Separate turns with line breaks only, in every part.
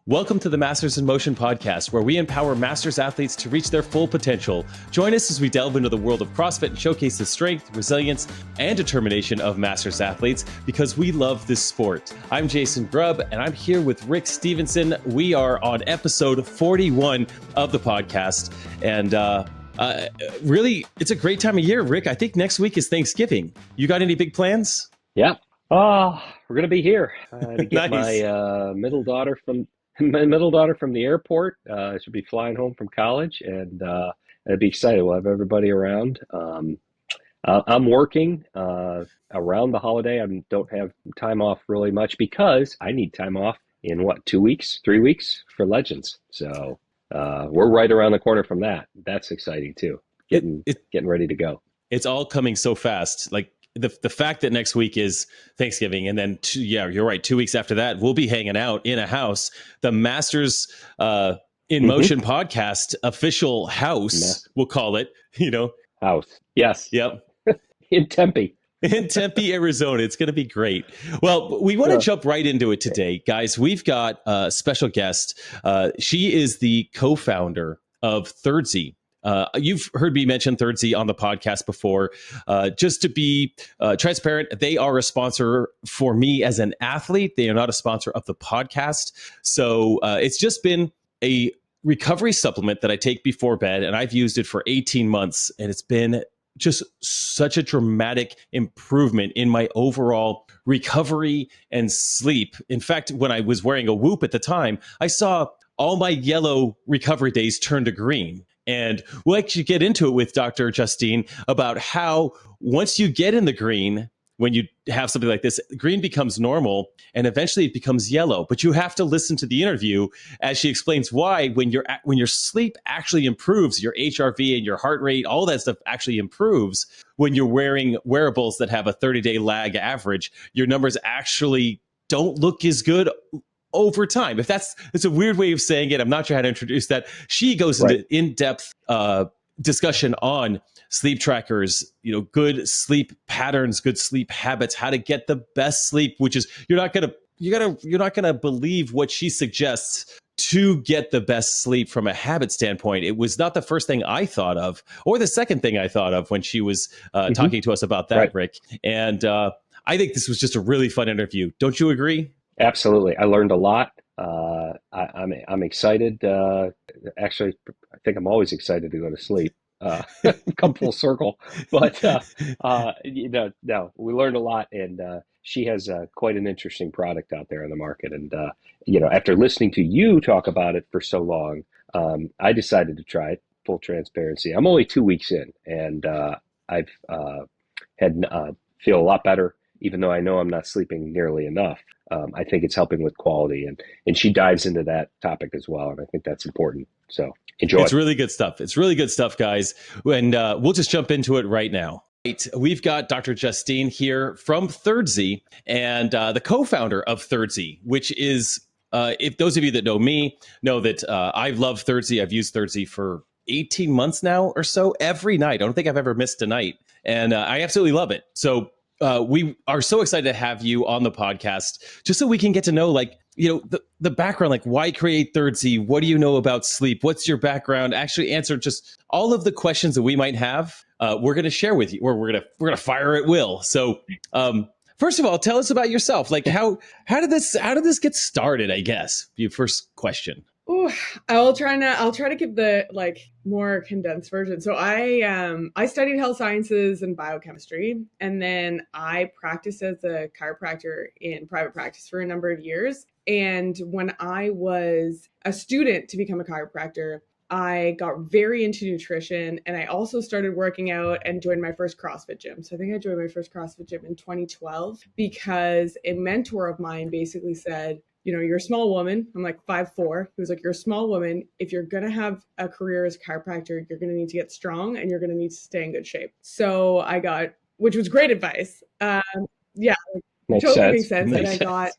Welcome to the Masters in Motion podcast, where we empower masters athletes to reach their full potential. Join us as we delve into the world of CrossFit and showcase the strength, resilience, and determination of masters athletes because we love this sport. I'm Jason Grubb, and I'm here with Rick Stevenson. We are on episode 41 of the podcast, and really, it's a great time of year, Rick. I think next week is Thanksgiving. You got any big plans?
Yeah. We're going to be here to get
Nice.
my middle daughter from the airport. She'll be flying home from college, and I'd be excited. We'll have everybody around. I'm working around the holiday. I don't have time off really much because I need time off in 2 weeks, 3 weeks for Legends. So we're right around the corner from that. That's exciting too. Getting ready to go.
It's all coming so fast. Like the fact that next week is Thanksgiving, and then you're right, 2 weeks after that we'll be hanging out in a house. The Masters in Motion podcast official house, we'll call it.
House. Yes.
Yep.
In Tempe.
In Tempe, Arizona. It's going to be great. Well, we want to jump right into it today, guys. We've got a special guest. She is the co-founder of Thirdzy. You've heard me mention Thirdzy on the podcast before. Just to be transparent, they are a sponsor for me as an athlete. They are not a sponsor of the podcast. So it's just been a recovery supplement that I take before bed, and I've used it for 18 months, and it's been just such a dramatic improvement in my overall recovery and sleep. In fact, when I was wearing a Whoop at the time, I saw all my yellow recovery days turn to green. And we'll actually get into it with Dr. Justine about how once you get in the green, when you have something like this, green becomes normal and eventually it becomes yellow. But you have to listen to the interview as she explains why when your sleep actually improves, your HRV and your heart rate, all that stuff actually improves when you're wearing wearables that have a 30-day lag average. Your numbers actually don't look as good over time. It's a weird way of saying it. I'm not sure how to introduce that. She goes into in-depth discussion on sleep trackers, good sleep patterns, good sleep habits, how to get the best sleep, which is you're not gonna believe what she suggests to get the best sleep from a habit standpoint. It was not the first thing I thought of, or the second thing I thought of when she was talking to us about that, Rick. And I think this was just a really fun interview. Don't you agree?
Absolutely. I learned a lot. I'm excited. Actually, I think I'm always excited to go to sleep. Come full circle. But, no, we learned a lot. And she has quite an interesting product out there in the market. And, after listening to you talk about it for so long, I decided to try it, full transparency. I'm only 2 weeks in, and I've feel a lot better, even though I know I'm not sleeping nearly enough. I think it's helping with quality, and she dives into that topic as well, and I think that's important. So enjoy.
It's really good stuff. It's really good stuff, guys. And we'll just jump into it right now. We've got Dr. Justine here from Thirdzy and the co-founder of Thirdzy, which is, if those of you that know me know that I love Thirdzy. I've used Thirdzy for 18 months now or so every night. I don't think I've ever missed a night, and I absolutely love it. So we are so excited to have you on the podcast just so we can get to know, the background, like why create Thirdzy? What do you know about sleep? What's your background? Actually answer just all of the questions that we might have. We're going to share with you, or we're going to fire at will. So first of all, tell us about yourself. Like how did this get started? I guess your first question.
Ooh, I'll try to keep the more condensed version. So I studied health sciences and biochemistry, and then I practiced as a chiropractor in private practice for a number of years. And when I was a student to become a chiropractor, I got very into nutrition, and I also started working out and joined my first CrossFit gym. So I think I joined my first CrossFit gym in 2012 because a mentor of mine basically said, you're a small woman. I'm like 5'4". He was like, you're a small woman. If you're going to have a career as a chiropractor, you're going to need to get strong and you're going to need to stay in good shape. So which was great advice.
Makes
totally
sense.
makes sense.
Makes
and I got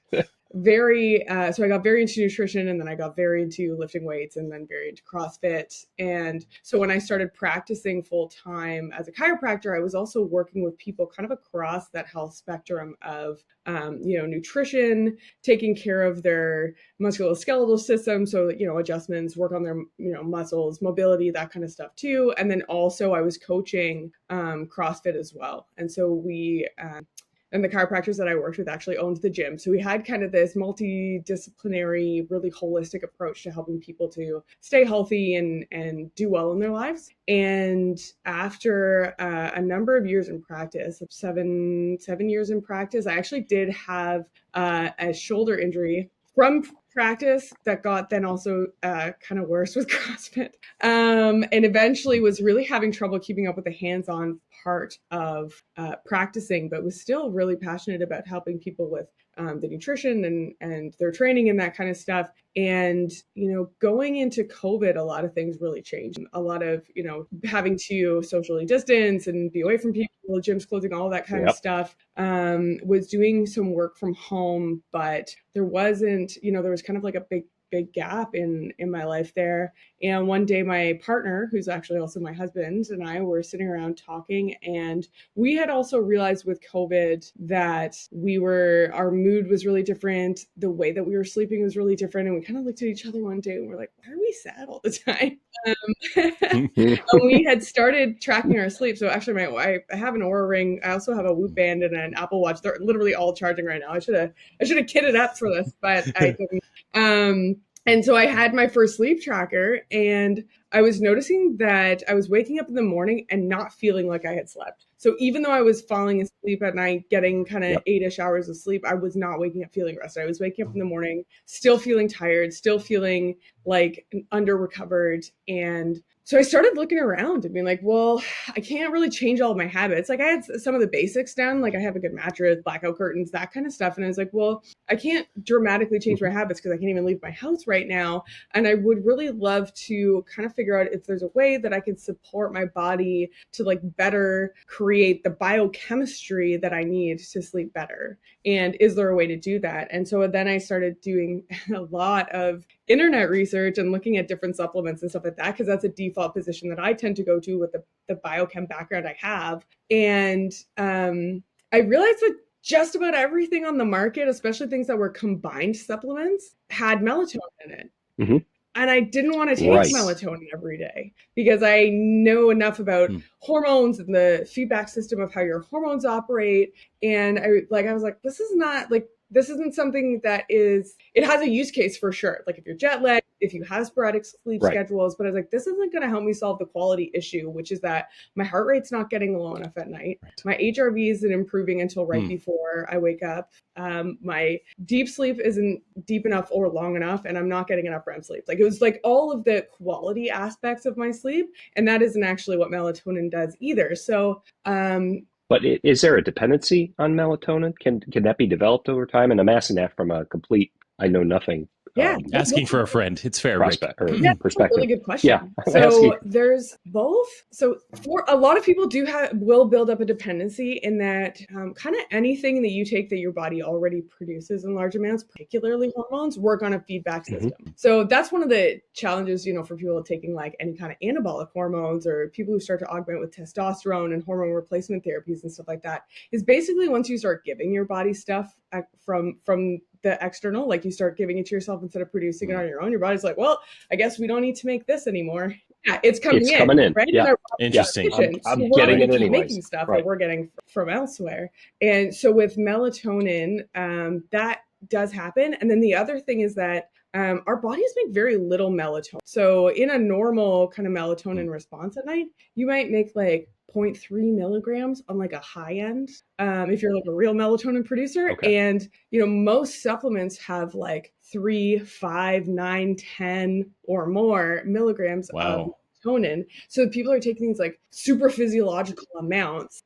so I got very into nutrition, and then I got very into lifting weights, and then very into CrossFit. And so when I started practicing full time as a chiropractor, I was also working with people kind of across that health spectrum of, nutrition, taking care of their musculoskeletal system. So, adjustments, work on their, muscles, mobility, that kind of stuff too. And then also I was coaching CrossFit as well. And so and the chiropractors that I worked with actually owned the gym. So we had kind of this multidisciplinary, really holistic approach to helping people to stay healthy and do well in their lives. And after a number of years in practice, 7 years in practice, I actually did have a shoulder injury from practice that got then also kind of worse with CrossFit, and eventually was really having trouble keeping up with the hands-on part of practicing, but was still really passionate about helping people with the nutrition and their training and that kind of stuff. And, going into COVID, a lot of things really changed. A lot of, having to socially distance and be away from people, gyms closing, all that kind of stuff. Was doing some work from home, but there wasn't, there was kind of like a big gap in my life there. And one day my partner, who's actually also my husband, and I were sitting around talking, and we had also realized with COVID that our mood was really different. The way that we were sleeping was really different. And we kind of looked at each other one day and we're like, why are we sad all the time? And we had started tracking our sleep. So actually I have an Oura ring. I also have a Whoop band and an Apple Watch. They're literally all charging right now. I should have kitted up for this, but I couldn't. And so I had my first sleep tracker, and I was noticing that I was waking up in the morning and not feeling like I had slept. So even though I was falling asleep at night, getting kind of 8-ish hours of sleep, I was not waking up feeling rested. I was waking up in the morning, still feeling tired, still feeling like under recovered. And so I started looking around and being like, well, I can't really change all of my habits. Like I had some of the basics done, like I have a good mattress, blackout curtains, that kind of stuff. And I was like, well, I can't dramatically change my habits because I can't even leave my house right now. And I would really love to kind of figure out if there's a way that I could support my body to like better create the biochemistry that I need to sleep better. And is there a way to do that? And so then I started doing a lot of internet research and looking at different supplements and stuff like that, because that's a default position that I tend to go to with the biochem background I have. And I realized that just about everything on the market, especially things that were combined supplements, had melatonin in it. Mm-hmm. And I didn't want to take melatonin every day because I know enough about hormones and the feedback system of how your hormones operate. And I was like, this isn't something that it has a use case for sure. Like if you're jet lagged, if you have sporadic sleep schedules, but I was like, this isn't going to help me solve the quality issue, which is that my heart rate's not getting low enough at night. My HRV isn't improving until right before I wake up. My deep sleep isn't deep enough or long enough, and I'm not getting enough REM sleep. Like it was like all of the quality aspects of my sleep, and that isn't actually what melatonin does either. So,
but is there a dependency on melatonin? Can that be developed over time? And I'm asking that from a complete, I know nothing.
Asking for a friend. It's fair,
perspective.
That's a really good question. Yeah. So there's both. So for a lot of people will build up a dependency in that kind of anything that you take that your body already produces in large amounts, particularly hormones, work on a feedback system. So that's one of the challenges, for people taking like any kind of anabolic hormones or people who start to augment with testosterone and hormone replacement therapies and stuff like that, is basically once you start giving your body stuff from the external, like you start giving it to yourself instead of producing it on your own, your body's like, well, I guess we don't need to make this anymore. Yeah, it's coming in. Right?
Yeah.
Interesting.
I'm getting it anyways.
Making stuff that we're getting from elsewhere. And so with melatonin, that does happen. And then the other thing is that our bodies make very little melatonin. So in a normal kind of melatonin response at night, you might make like 0.3 milligrams on like a high end, if you're like a real melatonin producer. Okay. And, most supplements have like 3, 5, 9, 10 or more milligrams of melatonin. So people are taking these like super physiological amounts.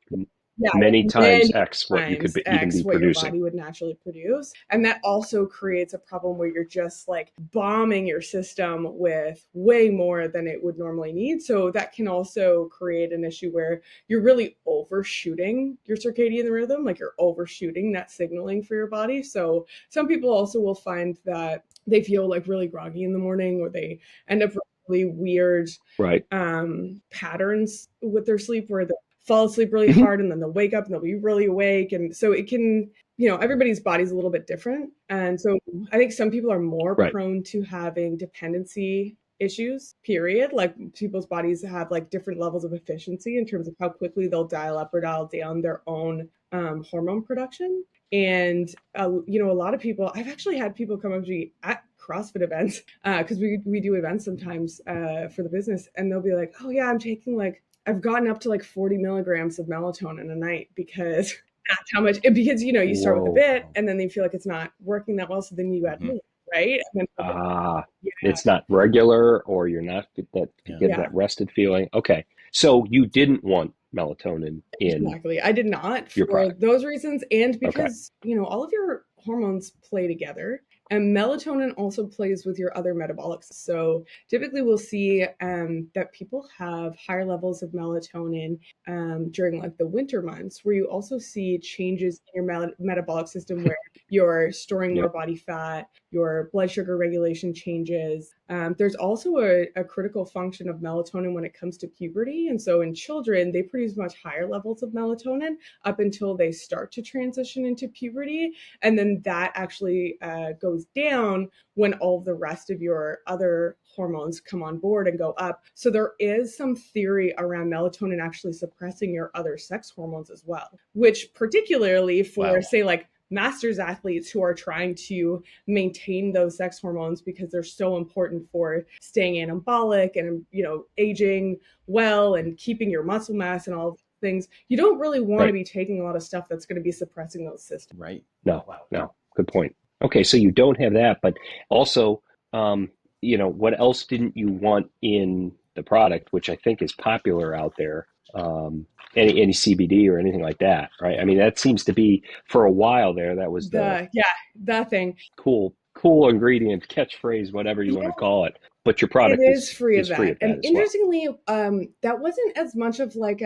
Yeah,
many
like
times
many
X what you could
times
even be
X what your
producing.
body would naturally produce. And that also creates a problem where you're just like bombing your system with way more than it would normally need. So that can also create an issue where you're really overshooting your circadian rhythm, like you're overshooting that signaling for your body. So some people also will find that they feel like really groggy in the morning, or they end up with really weird
Right.
patterns with their sleep where they fall asleep really
Mhm.
hard and then they'll wake up and they'll be really awake. And so it can, everybody's body's a little bit different. And so I think some people are more
Right.
prone to having dependency issues, period. Like people's bodies have like different levels of efficiency in terms of how quickly they'll dial up or dial down their own hormone production. And a lot of people, I've actually had people come up to me at CrossFit events, because we do events sometimes for the business, and they'll be like, oh yeah, I've gotten up to like 40 milligrams of melatonin a night, because that's how much, because you start with a
Whoa.
bit and then they feel like it's not working that well, so then you add more, right? And then,
It's not regular, or you're not getting
Yeah.
that rested feeling. Okay. So you didn't want melatonin in
Exactly. I did not
your
for
product.
those reasons, and because all of your hormones play together, and melatonin also plays with your other metabolics. So typically we'll see that people have higher levels of melatonin during like the winter months, where you also see changes in your metabolic system where you're storing more
Yep.
body fat, your blood sugar regulation changes. There's also a critical function of melatonin when it comes to puberty. And so in children, they produce much higher levels of melatonin up until they start to transition into puberty. And then that actually goes down when all of the rest of your other hormones come on board and go up. So there is some theory around melatonin actually suppressing your other sex hormones as well, which particularly for say like masters athletes who are trying to maintain those sex hormones because they're so important for staying anabolic and aging well and keeping your muscle mass and all things. You don't really want to be taking a lot of stuff that's going to be suppressing those systems.
Right.
No. Good point. Okay, so you don't have that, but also, what else didn't you want in the product, which I think is popular out there? Any CBD or anything like that, right? I mean, that seems to be, for a while there, that was the
thing.
cool ingredient, catchphrase, whatever you want to call it. But your product
is free of that.
Free of that
and interestingly, that wasn't as much of like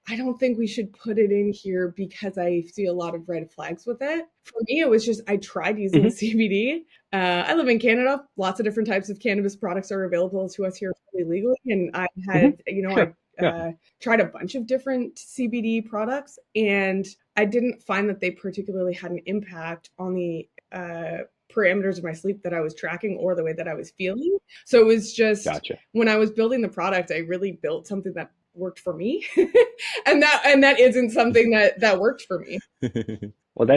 I don't think we should put it in here because I see a lot of red flags with it. For me, it was just I tried using CBD. I live in Canada. Lots of different types of cannabis products are available to us here legally. And I had, I tried a bunch of different CBD products, and I didn't find that they particularly had an impact on the parameters of my sleep that I was tracking or the way that I was feeling. So it was just when I was building the product, I really built something that worked for me. and that isn't something that worked for me.
Well,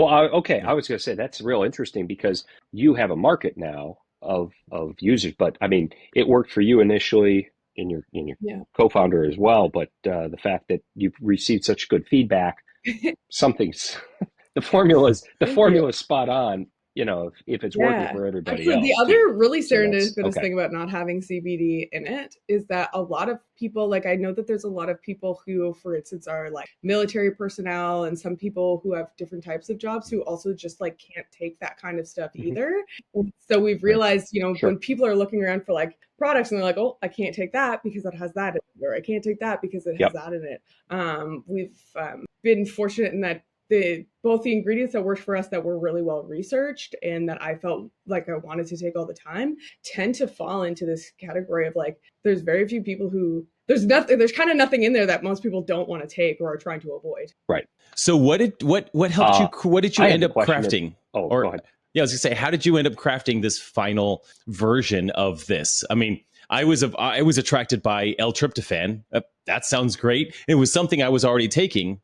I was going to say that's real interesting because you have a market now of users, but I mean, it worked for you initially in your co-founder as well, but the fact that you've received such good feedback, the formula is spot on. If it's working for everybody else.
The other really serendipitous thing about not having CBD in it is that a lot of people, like I know that there's a lot of people who, for instance, are like military personnel, and some people who have different types of jobs who also just like can't take that kind of stuff either. And so we've realized, when people are looking around for like products and they're like, oh, I can't take that because it has that in it, or I can't take that because it has that in it. We've been fortunate in that both the ingredients that worked for us that were really well researched and that I felt like I wanted to take all the time tend to fall into this category of like, there's very few people who there's kind of nothing in there that most people don't want to take or are trying to avoid.
Right.
So what helped you? What did you end up crafting?
Go ahead.
Yeah, I was gonna say, how did you end up crafting this final version of this? I mean, I was attracted by L-tryptophan. That sounds great. It was something I was already taking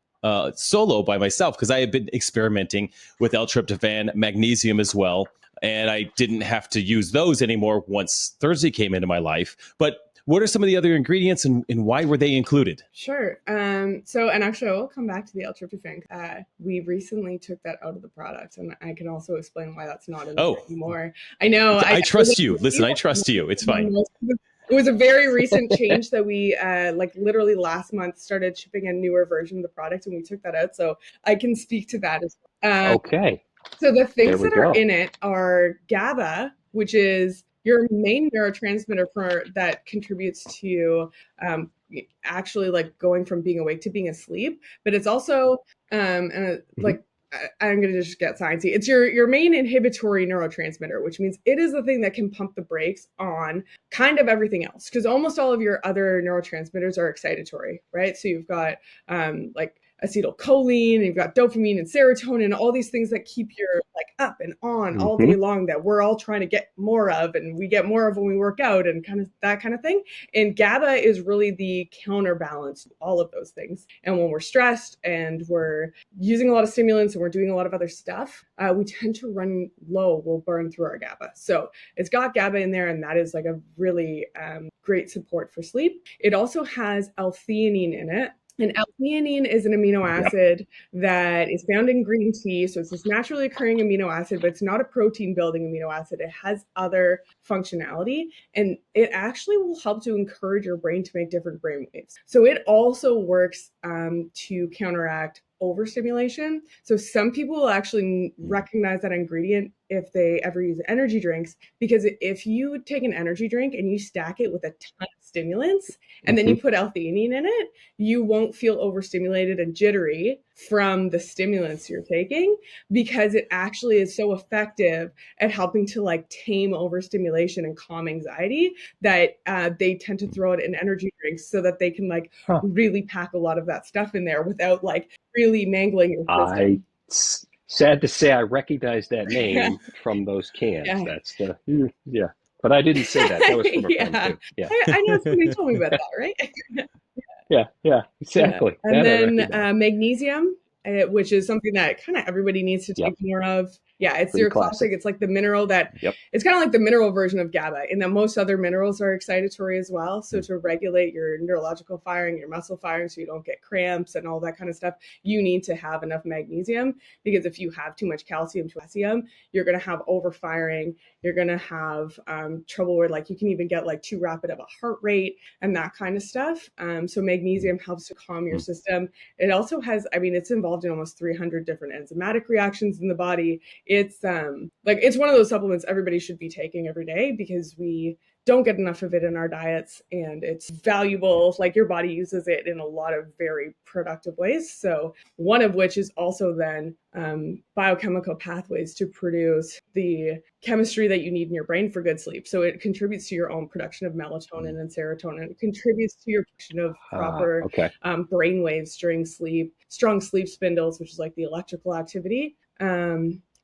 solo by myself because I had been experimenting with L-tryptophan, magnesium as well, and I didn't have to use those anymore once Thirdzy came into my life. But what are some of the other ingredients and why were they included?
Sure. So, and actually I will come back to the L-tryptophan. We recently took that out of the product, and I can also explain why that's not in there anymore. I know.
I trust you. Listen, I trust you. It's fine.
It was a very recent change that we like literally last month started shipping a newer version of the product, and we took that out. So I can speak to that as well.
Okay.
So the things
There we
that are
go.
in it are GABA, which is your main neurotransmitter that contributes to actually like going from being awake to being asleep. But it's also like I'm going to just get sciencey. It's your main inhibitory neurotransmitter, which means it is the thing that can pump the brakes on kind of everything else, because almost all of your other neurotransmitters are excitatory, right? So you've got like acetylcholine, and you've got dopamine and serotonin, all these things that keep you like up and on all day long, that we're all trying to get more of, and we get more of when we work out and kind of that kind of thing. And GABA is really the counterbalance to all of those things. And when we're stressed and we're using a lot of stimulants and we're doing a lot of other stuff, we tend to run low. We'll burn through our GABA. So it's got GABA in there, and that is like a really great support for sleep. It also has L-theanine in it. And L-theanine is an amino acid that is found in green tea. So it's this naturally occurring amino acid, but it's not a protein building amino acid. It has other functionality, and it actually will help to encourage your brain to make different brain waves. So it also works to counteract overstimulation. So some people will actually recognize that ingredient if they ever use energy drinks, because if you take an energy drink and you stack it with a ton of stimulants and then you put L-theanine in it, you won't feel overstimulated and jittery from the stimulants you're taking, because it actually is so effective at helping to like tame overstimulation and calm anxiety that they tend to throw it in energy drinks so that they can like really pack a lot of that stuff in there without like really mangling your system.
Sad to say, I recognize that name from those cans.
Yeah.
That's the but I didn't say that. That was from a friend too. Yeah,
I know somebody told me about that, right?
yeah, exactly.
Yeah. And
that
then magnesium, which is something that kind of everybody needs to take more of. Yeah, it's your classic. It's like the mineral that it's kind of like the mineral version of GABA, in that most other minerals are excitatory as well. So to regulate your neurological firing, your muscle firing, so you don't get cramps and all that kind of stuff, you need to have enough magnesium, because if you have too much calcium, potassium, you're going to have overfiring. You're going to have trouble where like you can even get like too rapid of a heart rate and that kind of stuff. So magnesium helps to calm your system. It also has, I mean, it's involved in almost 300 different enzymatic reactions in the body. It's like it's one of those supplements everybody should be taking every day, because we don't get enough of it in our diets, and it's valuable. Like your body uses it in a lot of very productive ways. So one of which is also then biochemical pathways to produce the chemistry that you need in your brain for good sleep. So it contributes to your own production of melatonin and serotonin. It contributes to your production of proper brain waves during sleep, strong sleep spindles, which is like the electrical activity.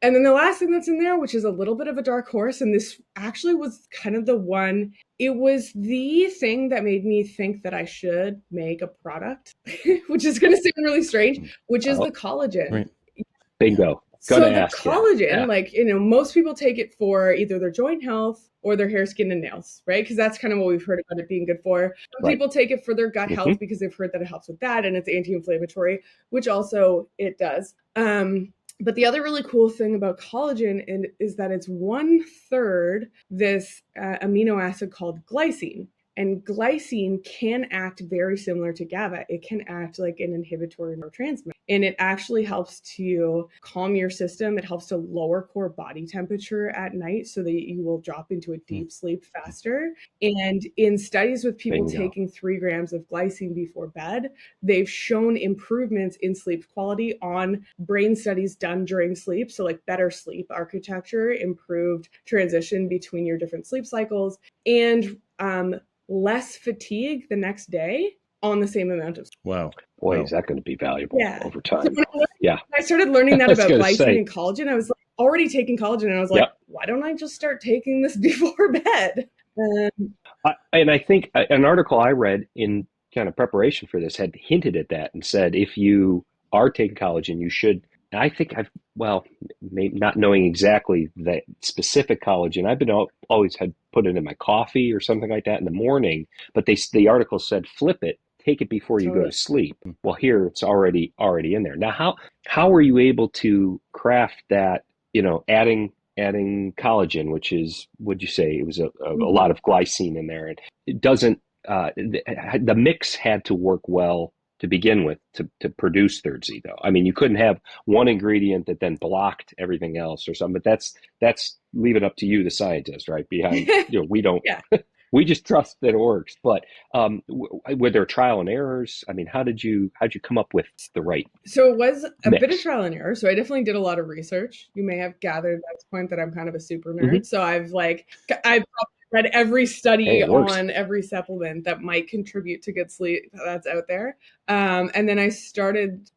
And then the last thing that's in there, which is a little bit of a dark horse, and this actually was kind of the one, it was the thing that made me think that I should make a product, which is going to sound really strange, which is the collagen.
Right.
Bingo.
So the collagen, like, you know, most people take it for either their joint health or their hair, skin, and nails, right? Because that's kind of what we've heard about it being good for. Some people take it for their gut health because they've heard that it helps with that, and it's anti-inflammatory, which also it does. But the other really cool thing about collagen is that it's 1/3 this amino acid called glycine. And glycine can act very similar to GABA. It can act like an inhibitory neurotransmitter. And it actually helps to calm your system. It helps to lower core body temperature at night so that you will drop into a deep sleep faster. And in studies with people taking 3 grams of glycine before bed, they've shown improvements in sleep quality on brain studies done during sleep. So like better sleep architecture, improved transition between your different sleep cycles, and less fatigue the next day on the same amount of sleep.
Wow.
Boy, is that going to be valuable over time.
So when I started learning that about glycine and collagen, I was like already taking collagen, and I was like, why don't I just start taking this before bed?
And I think an article I read in kind of preparation for this had hinted at that and said, if you are taking collagen, you should. I think maybe not knowing exactly that specific collagen, I've been always had put it in my coffee or something like that in the morning. But the article said, flip it, take it before you go to sleep. Well, here it's already in there. Now, how are you able to craft that? You know, adding adding collagen, which is, would you say it was a lot of glycine in there, and it doesn't. The mix had to work well to begin with to produce Thirdzy, though. I mean, you couldn't have one ingredient that then blocked everything else or something. But that's leave it up to you, the scientist, right? Behind, we don't.
Yeah.
We just trust that it works. But were there trial and errors? I mean, how'd you come up with the right?
So it was a
mix?
bit of trial and error. So I definitely did a lot of research. You may have gathered at this point that I'm kind of a super nerd. So I've read every study on every supplement that might contribute to good sleep that's out there. And then I started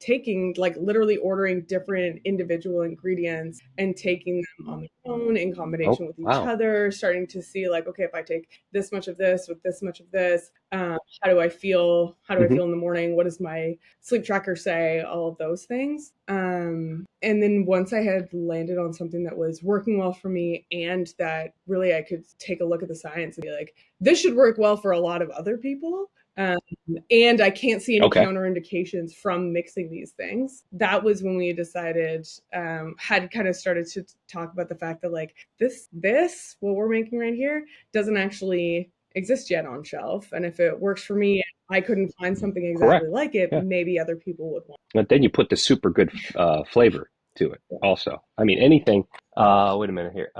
taking, like, literally ordering different individual ingredients and taking them on their own in combination with each other, starting to see, like, okay, if I take this much of this with this much of this, how do I feel? How do I feel in the morning? What does my sleep tracker say? All of those things. And then once I had landed on something that was working well for me and that really I could take a look at the science and be like, this should work well for a lot of other people. And I can't see any counterindications from mixing these things. That was when we decided, had kind of started to talk about the fact that, like, this, what we're making right here doesn't actually exist yet on shelf. And if it works for me, I couldn't find something exactly like it, maybe other people would want.
But then you put the super good flavor to it also. I mean, anything, wait a minute here.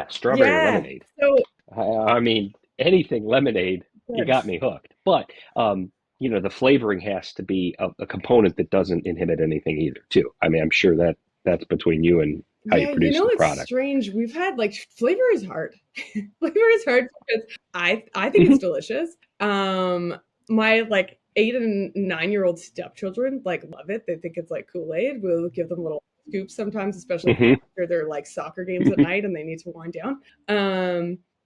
Strawberry lemonade. So, I mean, anything lemonade, you got me hooked. But, the flavoring has to be a component that doesn't inhibit anything either, too. I mean, I'm sure that's between you and how you produce the product.
It's strange. We've had, like, flavor is hard. Flavor is hard because I think it's delicious. My, like, 8 and 9-year-old stepchildren, like, love it. They think it's like Kool-Aid. We'll give them little scoops sometimes, especially after their, like, soccer games at night and they need to wind down.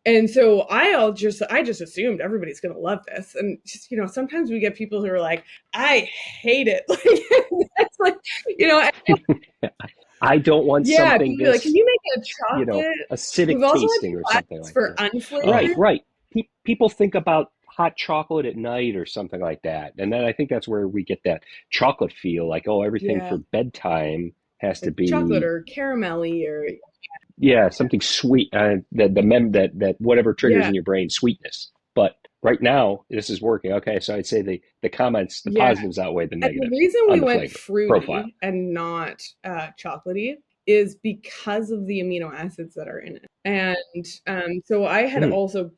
And so I just assumed everybody's going to love this. And just, sometimes we get people who are like, I hate it. That's like,
I don't want something
this, like, can you make a chocolate
acidic tasting or something like
for
that.
Unflavored?
Right. People think about hot chocolate at night or something like that. And then I think that's where we get that chocolate feel, like, everything for bedtime has to be
chocolate or caramelly or
something sweet. That whatever triggers in your brain sweetness. But right now, this is working. Okay, so I'd say the comments, the positives outweigh the negatives.
And the reason we went fruity and not chocolatey is because of the amino acids that are in it. And so I had also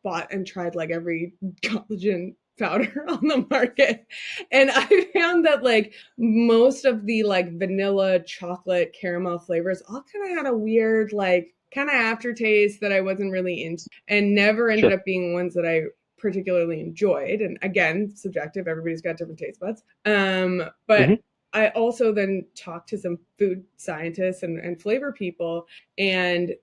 bought and tried, like, every collagen powder on the market, and I found that, like, most of the, like, vanilla, chocolate, caramel flavors all kind of had a weird, like, kind of aftertaste that I wasn't really into, and never ended up being ones that I particularly enjoyed. And again, subjective, everybody's got different taste buds. But I also then talked to some food scientists and flavor people, and,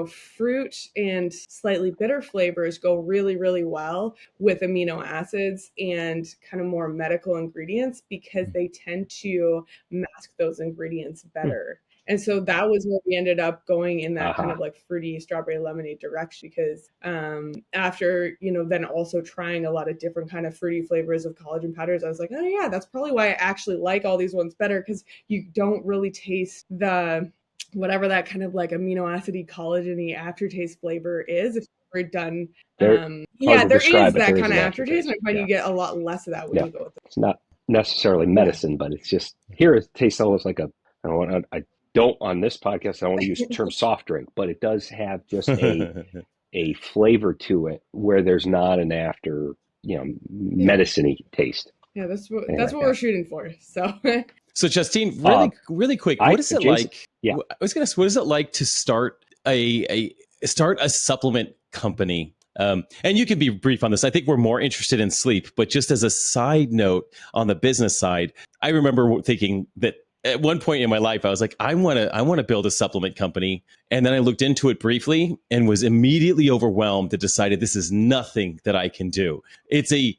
fruit and slightly bitter flavors go really, really well with amino acids and kind of more medical ingredients because they tend to mask those ingredients better. And so that was where we ended up going in that kind of, like, fruity strawberry lemonade direction, because after, then also trying a lot of different kind of fruity flavors of collagen powders, I was like, oh yeah, that's probably why I actually like all these ones better, because you don't really taste the whatever that kind of, like, amino acidy collagen-y aftertaste flavor is. If you've ever done there is that kind of aftertaste, and I find you get a lot less of that when you go with it.
It's not necessarily medicine, but it's just, here it tastes almost like I don't on this podcast, I don't want to use the term soft drink, but it does have just a flavor to it where there's not an after, medicine-y taste.
Yeah, that's what we're shooting for.
So Justine, really quick, what is it like? Yeah, I was gonna ask, what is it like to start a supplement company? And you can be brief on this. I think we're more interested in sleep, but just as a side note on the business side, I remember thinking that at one point in my life, I was like, I want to build a supplement company. And then I looked into it briefly and was immediately overwhelmed and decided this is nothing that I can do. It's a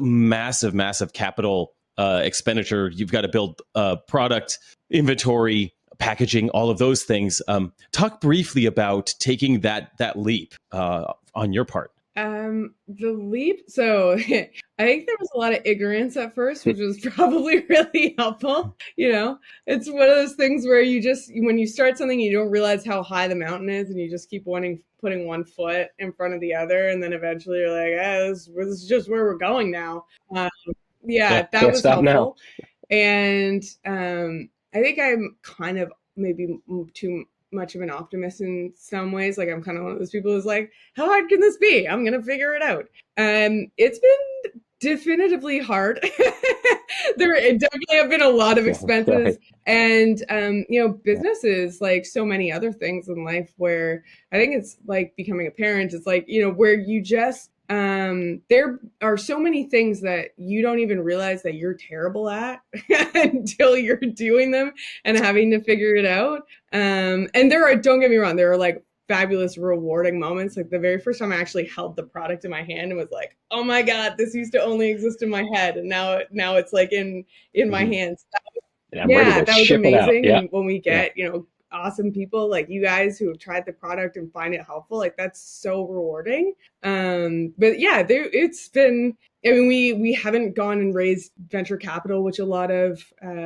massive, massive capital expenditure. You've got to build product, inventory, packaging, all of those things. Talk briefly about taking that leap on your part.
The leap. So I think there was a lot of ignorance at first, which was probably really helpful. It's one of those things where you just, when you start something, you don't realize how high the mountain is, and you just keep putting one foot in front of the other, and then eventually you're like, this is just where we're going now. Yeah, that
can't
was
stop
helpful.
now.
And I think I'm kind of maybe too much of an optimist in some ways. Like, I'm kind of one of those people who's like, how hard can this be? I'm gonna figure it out. It's been definitively hard. There definitely have been a lot of expenses. And businesses, like so many other things in life, where I think it's like becoming a parent, it's like, where you just there are so many things that you don't even realize that you're terrible at until you're doing them and having to figure it out. And don't get me wrong, there are like fabulous, rewarding moments. Like the very first time I actually held the product in my hand and was like, oh my God, this used to only exist in my head, and now it's like in my hands. That was amazing.
Yeah.
And when we get, awesome people like you guys who have tried the product and find it helpful, like that's so rewarding. But yeah, it's been, I mean, we haven't gone and raised venture capital, which a lot of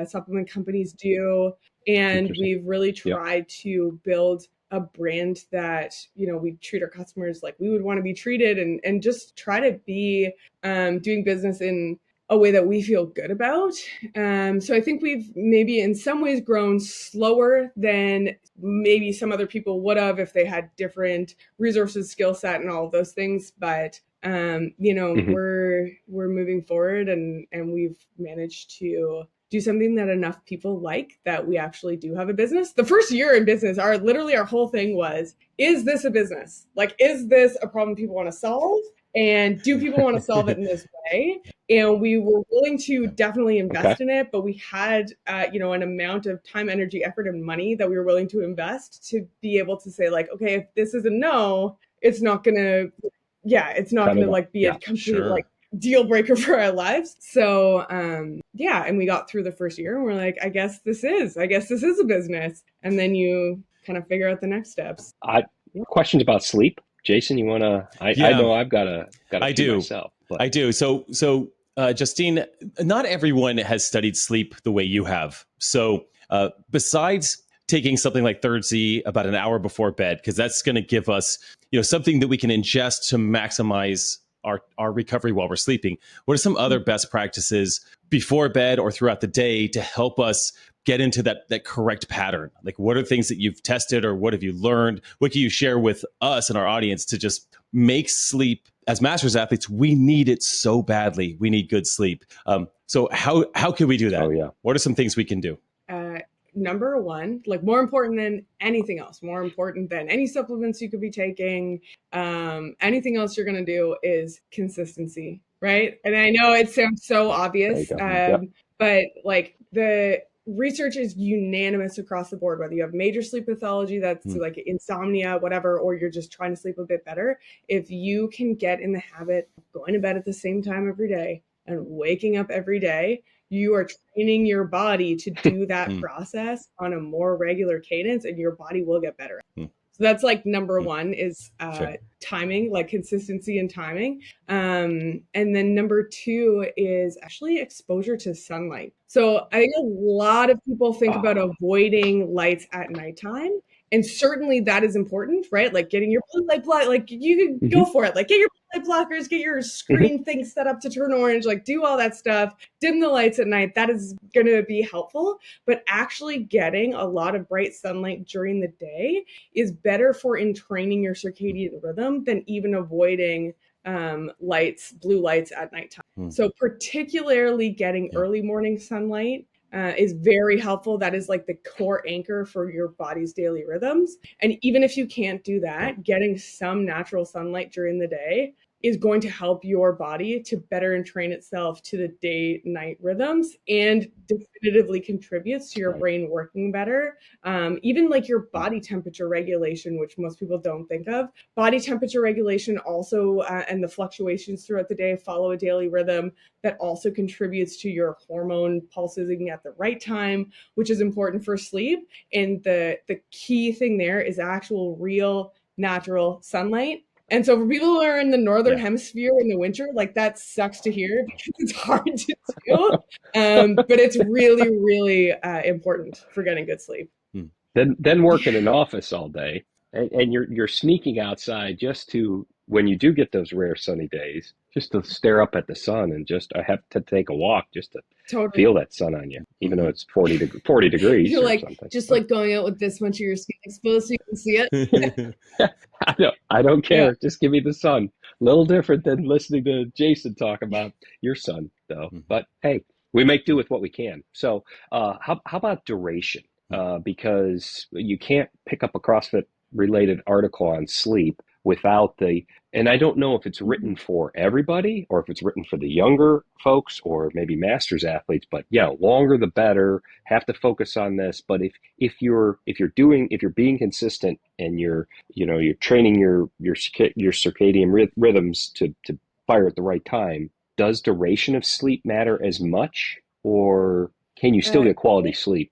supplement companies do. And we've really tried to build a brand that, we treat our customers like we would want to be treated, and just try to be doing business in a way that we feel good about. So I think we've maybe in some ways grown slower than maybe some other people would have if they had different resources, skill set, and all of those things. But we're moving forward, and we've managed to do something that enough people like that we actually do have a business. The first year in business, our whole thing was, is this a business? Like, is this a problem people want to solve? And do people want to solve it in this way? And we were willing to definitely invest in it, but we had, an amount of time, energy, effort, and money that we were willing to invest to be able to say, like, okay, if this is a no, it's not going to, like be a complete like deal breaker for our lives. So, and we got through the first year and we're like, I guess this is a business. And then you kind of figure out the next steps.
Questions about sleep? Jason, you want to? I know I've got a few myself. But.
I do. So, Justine, not everyone has studied sleep the way you have. So, besides taking something like Thirdzy about an hour before bed, because that's going to give us, something that we can ingest to maximize our recovery while we're sleeping. What are some other best practices before bed or throughout the day to help us get into that correct pattern? Like, what are things that you've tested, or what have you learned? What can you share with us and our audience to just make sleep, as masters athletes, we need it so badly. We need good sleep. So how can we do that?
Oh, yeah.
What are some things we can do?
Number one, like more important than anything else, more important than any supplements you could be taking, anything else you're going to do, is consistency, right? And I know it sounds so obvious, but like the research is unanimous across the board, whether you have major sleep pathology, that's like insomnia, whatever, or you're just trying to sleep a bit better. If you can get in the habit of going to bed at the same time every day and waking up every day, you are training your body to do that process on a more regular cadence, and your body will get better. So that's like number one is timing, like consistency and timing. And then number two is actually exposure to sunlight. So I think a lot of people think about avoiding lights at nighttime. And certainly that is important, right? Like getting your blue light block, like you can go for it. Like get your blue light blockers, get your screen thing set up to turn orange, like do all that stuff, dim the lights at night. That is going to be helpful. But actually getting a lot of bright sunlight during the day is better for entraining your circadian rhythm than even avoiding blue lights at nighttime. So particularly getting early morning sunlight is very helpful. That is like the core anchor for your body's daily rhythms. And even if you can't do that, getting some natural sunlight during the day is going to help your body to better entrain itself to the day-night rhythms, and definitively contributes to your brain working better. Even like your body temperature regulation, which most people don't think of. Body temperature regulation also, and the fluctuations throughout the day follow a daily rhythm that also contributes to your hormone pulsing at the right time, which is important for sleep. And the key thing there is actual real natural sunlight. And so for people who are in the northern
Yeah.
hemisphere in the winter, like that sucks to hear because it's hard to do. But it's really, really important for getting good sleep.
Then work in an office all day, and you're sneaking outside just to, when you do get those rare sunny days, just to stare up at the sun and just I have to take a walk just to
Totally.
feel that sun on you, even though it's 40 degrees
You're
or
like
something.
just like going out with this much of your skin exposed so you can see it.
I don't care.
Yeah.
Just give me the sun. A little different than listening to Jason talk about your sun, though. But hey, we make do with what we can. So, how about duration? Because you can't pick up a CrossFit related article on sleep without and I don't know if it's written for everybody or if it's written for the younger folks or maybe masters athletes, but yeah, longer the better. Have to focus on this. But if you're being consistent and you're training your circadian rhythms to fire at the right time, does duration of sleep matter as much, or can you still get quality sleep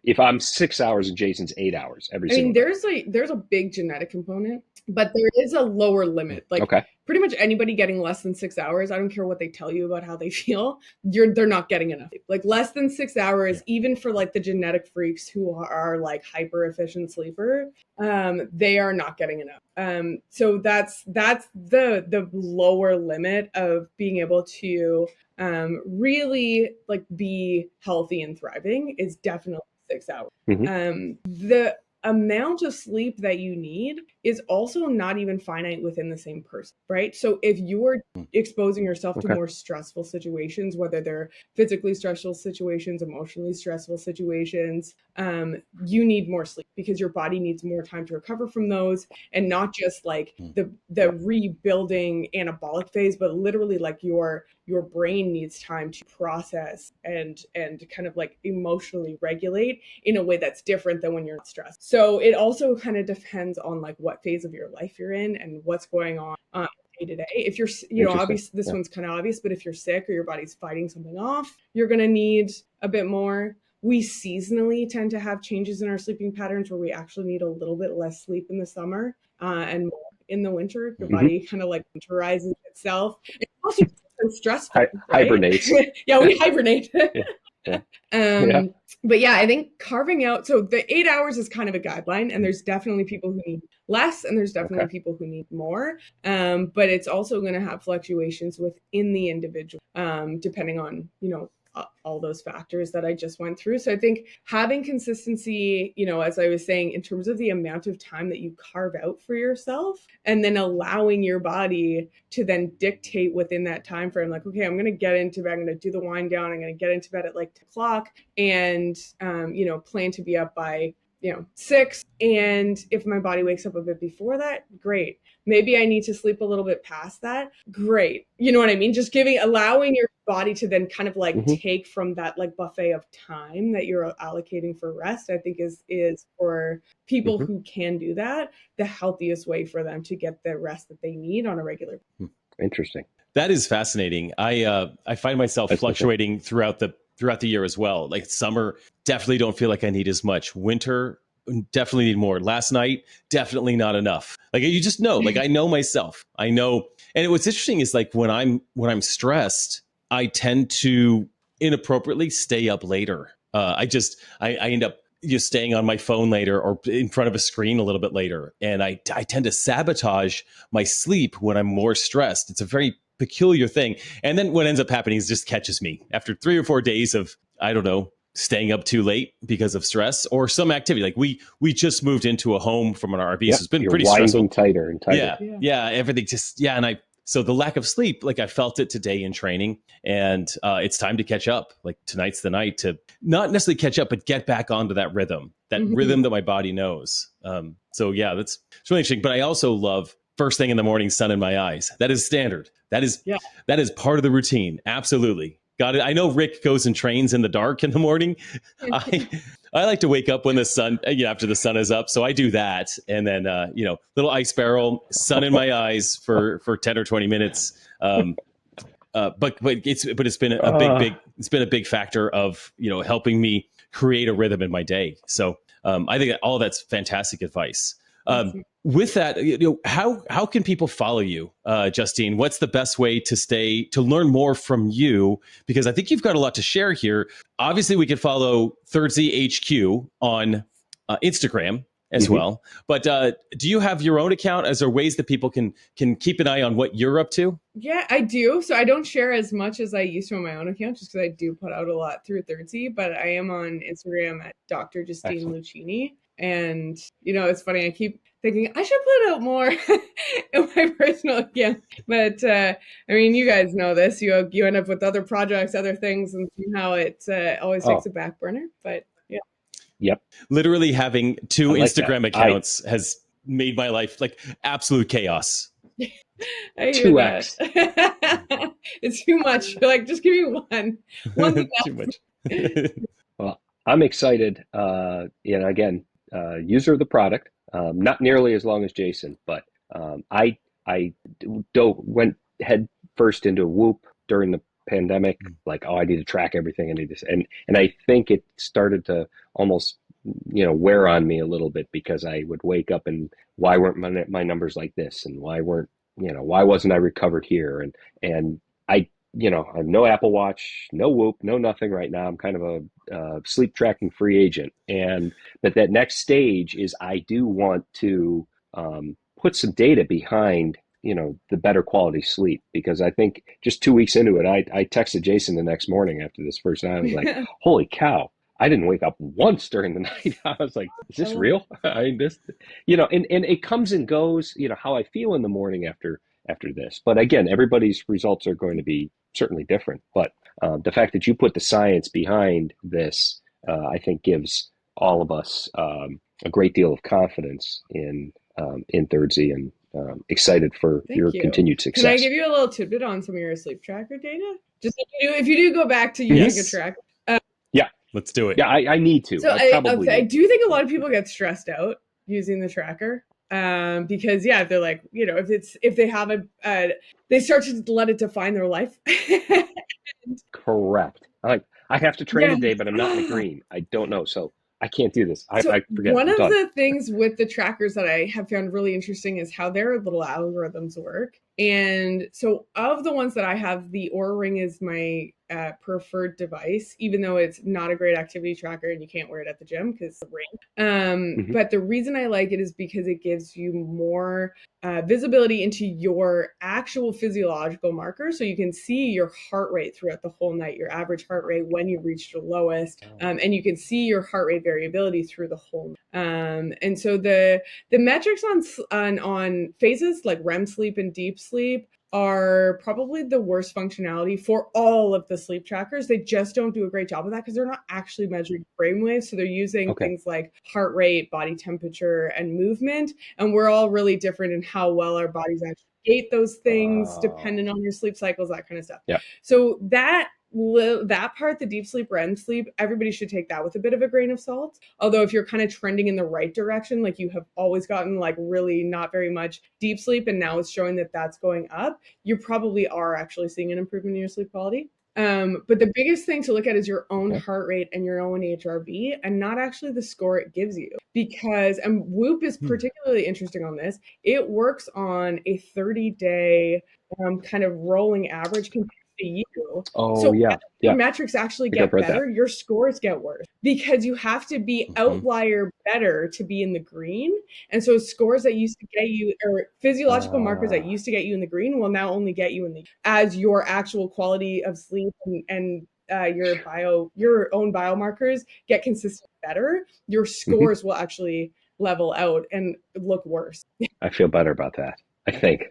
if I'm 6 hours and Jason's 8 hours every single day?
There's a big genetic component, but there is a lower limit. Like pretty much anybody getting less than 6 hours, I don't care what they tell you about how they feel, they're not getting enough. Like less than 6 hours, even for like the genetic freaks who are like hyper efficient sleeper, they are not getting enough. So that's the lower limit of being able to really like be healthy and thriving is definitely 6 hours. The amount of sleep that you need is also not even finite within the same person, right? So if you're exposing yourself to more stressful situations, whether they're physically stressful situations, emotionally stressful situations, you need more sleep because your body needs more time to recover from those, and not just like the rebuilding anabolic phase, but literally like your brain needs time to process and kind of like emotionally regulate in a way that's different than when you're not stressed. So it also kind of depends on like what phase of your life you're in and what's going on day to day. If you're, obviously this one's kind of obvious, but if you're sick or your body's fighting something off, you're going to need a bit more. We seasonally tend to have changes in our sleeping patterns where we actually need a little bit less sleep in the summer and more in the winter. Your body kind of like winterizes itself. It's also so stressful.
Hibernates.
Yeah, we hibernate. But yeah, I think carving out, so the 8 hours is kind of a guideline, and there's definitely people who need less and there's definitely people who need more. But it's also going to have fluctuations within the individual, depending on, all those factors that I just went through. So I think having consistency, as I was saying, in terms of the amount of time that you carve out for yourself, and then allowing your body to then dictate within that time frame, like, okay, I'm going to get into bed, I'm going to do the wind down, I'm going to get into bed at like 10 o'clock and, plan to be up by 6. And if my body wakes up a bit before that, great. Maybe I need to sleep a little bit past that. Great. You know what I mean? Just allowing your body to then kind of like take from that like buffet of time that you're allocating for rest, I think is for people who can do that, the healthiest way for them to get the rest that they need on a regular basis.
Interesting.
That is fascinating. I find myself fluctuating throughout the year as well. Like summer, definitely don't feel like I need as much. Winter, definitely need more. Last night, definitely not enough. Like you just know, like I know myself. I know. And what's interesting is like when I'm stressed, I tend to inappropriately stay up later. I end up just staying on my phone later or in front of a screen a little bit later. And I tend to sabotage my sleep when I'm more stressed. It's a very peculiar thing. And then what ends up happening is it just catches me after 3 or 4 days of, I don't know, staying up too late because of stress or some activity. Like we just moved into a home from an RV. So it's been pretty stressful.
Tighter and tighter.
Yeah. Everything just, so the lack of sleep, like I felt it today in training, and it's time to catch up. Like tonight's the night to not necessarily catch up, but get back onto that rhythm that my body knows. So yeah, it's really interesting. But I also love first thing in the morning, sun in my eyes. That is standard. That is part of the routine. Absolutely. Got it. I know Rick goes and trains in the dark in the morning. I like to wake up when the sun, after the sun is up. So I do that. And then, little ice barrel, sun in my eyes for 10 or 20 minutes. But it's been a big factor of, helping me create a rhythm in my day. So I think that all that's fantastic advice. With that, how can people follow you, Justine? What's the best way to learn more from you? Because I think you've got a lot to share here. Obviously, we could follow Thirdzy HQ on Instagram as well. But do you have your own account? Is there ways that people can keep an eye on what you're up to?
Yeah, I do. So I don't share as much as I used to on my own account, just because I do put out a lot through Thirdzy. But I am on Instagram at Dr. Justine Luchini. And, it's funny, I keep thinking I should put out more in my personal account. But, you guys know this. You end up with other projects, other things, and somehow it always takes a back burner. But, yeah.
Yep.
Literally having two Instagram accounts has made my life like absolute chaos.
I hear 2x. It's too much. You're like, just give me one. One's
too much.
Well, I'm excited. Again, user of the product. Not nearly as long as Jason, but I went head first into Whoop during the pandemic. Like, I need to track everything. I need this, and I think it started to almost wear on me a little bit, because I would wake up and why weren't my numbers like this, and why wasn't I recovered here, and I have no Apple Watch, no Whoop, no nothing right now. I'm kind of a sleep tracking free agent. But that next stage is I do want to put some data behind, the better quality sleep, because I think just 2 weeks into it, I texted Jason the next morning after this first night. I was like, holy cow, I didn't wake up once during the night. I was like, is this real? And it comes and goes, how I feel in the morning after this. But again, everybody's results are going to be certainly different. But the fact that you put the science behind this, I think gives all of us a great deal of confidence in Thirdzy, and excited for your continued success.
Can I give you a little tidbit on some of your sleep tracker data? Just if you do go back to using a tracker.
Yeah.
Let's do it.
Yeah, I need to.
So I do think a lot of people get stressed out using the tracker. Because they're like, if they have they start to let it define their life.
Correct. I have to train today, but I'm not in the green. I don't know. So I can't do this. I forget.
One of the things with the trackers that I have found really interesting is how their little algorithms work. And so of the ones that I have, the Oura Ring is my preferred device, even though it's not a great activity tracker and you can't wear it at the gym because it's a ring. But the reason I like it is because it gives you more visibility into your actual physiological markers. So you can see your heart rate throughout the whole night, your average heart rate when you reach your lowest, and you can see your heart rate variability through the whole night. And so the metrics on phases like REM sleep and deep sleep are probably the worst functionality for all of the sleep trackers. They just don't do a great job of that because they're not actually measuring brainwaves. So they're using things like heart rate, body temperature, and movement. And we're all really different in how well our bodies actually gate those things, dependent on your sleep cycles, that kind of stuff.
Yeah.
So that part, the deep sleep, REM sleep, everybody should take that with a bit of a grain of salt. Although if you're kind of trending in the right direction, like you have always gotten like really not very much deep sleep, and now it's showing that that's going up, you probably are actually seeing an improvement in your sleep quality. But the biggest thing to look at is your own heart rate and your own HRV, and not actually the score it gives you. Because, and Whoop is particularly interesting on this, it works on a 30-day kind of rolling average compared to you. Your metrics actually get better, your scores get worse, because you have to be outlier better to be in the green. And so scores that used to get you, or physiological markers that used to get you in the green, will now only get you in the, as your actual quality of sleep and your own biomarkers get consistent better, your scores will actually level out and look worse.
I feel better about that, I think.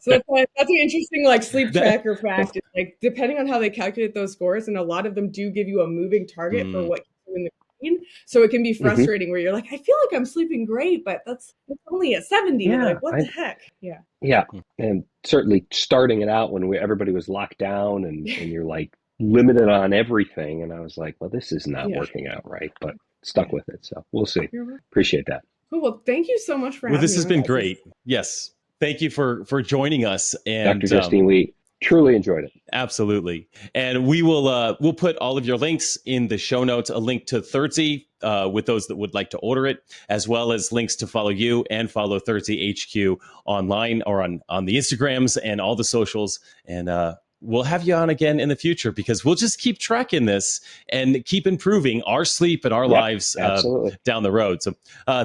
So that's an interesting sleep tracker fact. It's like, depending on how they calculate those scores, and a lot of them do give you a moving target for what you do in the green. So it can be frustrating where you're like, I feel like I'm sleeping great, but it's only at 70.
Yeah,
like, what the heck?
Yeah. And certainly starting it out when everybody was locked down and you're like limited on everything. And I was like, well, this is not working out right, but stuck with it. So we'll see. Appreciate that.
Cool. Well, thank you so much for having me.
This has been great. Yes. Thank you for joining us. And
Dr. Justine, we truly enjoyed it.
Absolutely. And we will we'll put all of your links in the show notes, a link to Thirdzy with those that would like to order it, as well as links to follow you and follow Thirdzy HQ online or on the Instagrams and all the socials. And we'll have you on again in the future because we'll just keep tracking this and keep improving our sleep and our lives down the road. So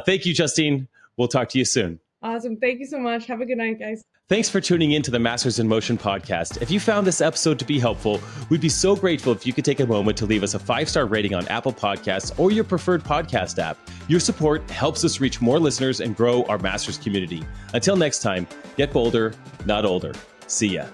thank you, Justine. We'll talk to you soon.
Awesome. Thank you so much. Have a good night, guys.
Thanks for tuning in to the Masters in Motion podcast. If you found this episode to be helpful, we'd be so grateful if you could take a moment to leave us a 5-star rating on Apple Podcasts or your preferred podcast app. Your support helps us reach more listeners and grow our Masters community. Until next time, get bolder, not older. See ya.